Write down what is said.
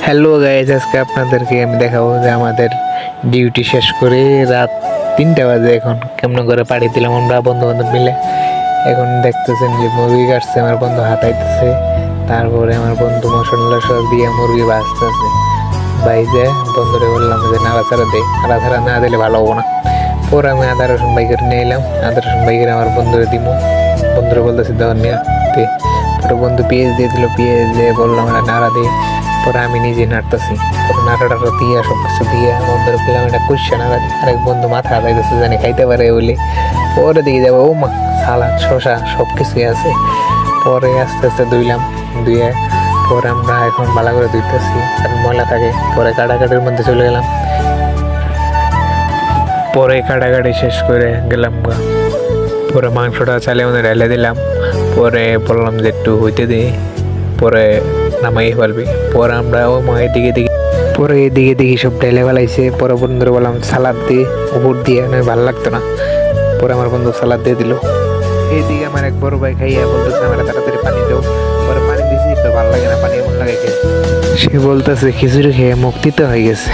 Hello guys, আজকে আপনাদেরকে আমি দেখাবো যে আমাদের ডিউটি শেষ করে রাত 3টা বাজে এখন কেমন করে পাড়ি দিলাম আমরা বন্ধু বান্ধব মিলে। এখন দেখতেছেন যে মুরগি কাটছে, আমার বন্ধু হাতাইতেছে, তারপরে আমার বন্ধু মশলা সব দিয়ে মুরগি ভাজতেছে। বাইজে বন্ধুরে বললাম যে নাড়াচাড়া দে, নাড়াচাড়া না দিলে ভালো হবো না। পরে আমি আদা রসুন বাই করে নিয়ে এলাম, আদা রসুন বাই করে আমার বন্ধুরে দিব, বন্ধুরে বলতেছি দেওয়ার নিয়ে দে। পরে বন্ধু পেঁয়াজ দিয়ে দিল, পেঁয়াজ দিয়ে বললাম এটা নাড়া দে। পরে আমি নিজে নাড়তেছি, পরে নাড়াটা দিয়ে সব কিছু দিয়ে বন্ধুর পেলাম এটা কুসা নাড়া দিয়ে। আরেক বন্ধু মাথা হাতাইতেছে জানি খাইতে পারে বলে। পরে দিকে যাবো, ও মা সালাদ শসা সব কিছুই আছে। পরে আস্তে আস্তে ধুইলাম, ধুয়ে পরে আমরা এখন ভালো করে ধুইতেছি, কারণ ময়লা থাকে। পরে কাটাকাটির মধ্যে চলে গেলাম, পরে কাটাকাটি শেষ করে গেলাম গা। পরে মাংসটা চালে মধ্যে ঢেলে দিলাম, পরে বললাম যে একটু হইতে দিই, পরে নামাই ফেলবি। পরে আমরা ও মা এদিকে দিকে পরে এদিকে দেখি সব ঢেলে ফেলাইছে। পরে বন্ধুরা বললাম সালাদ দিয়ে উপর দিয়ে, নয় ভালো লাগতো না। পরে আমার বন্ধু সালাদ দিয়ে দিল। এইদিকে আমার এক বড় ভাই খাইয়া বলতেছে আমার তাড়াতাড়ি পানি দাও। পরে পানি দিয়েছি, তো ভালো লাগে না, পানি এমন লাগে খেয়ে। সে বলতেছে খিচুড়ি খেয়ে মুক্তি তো হয়ে গেছে।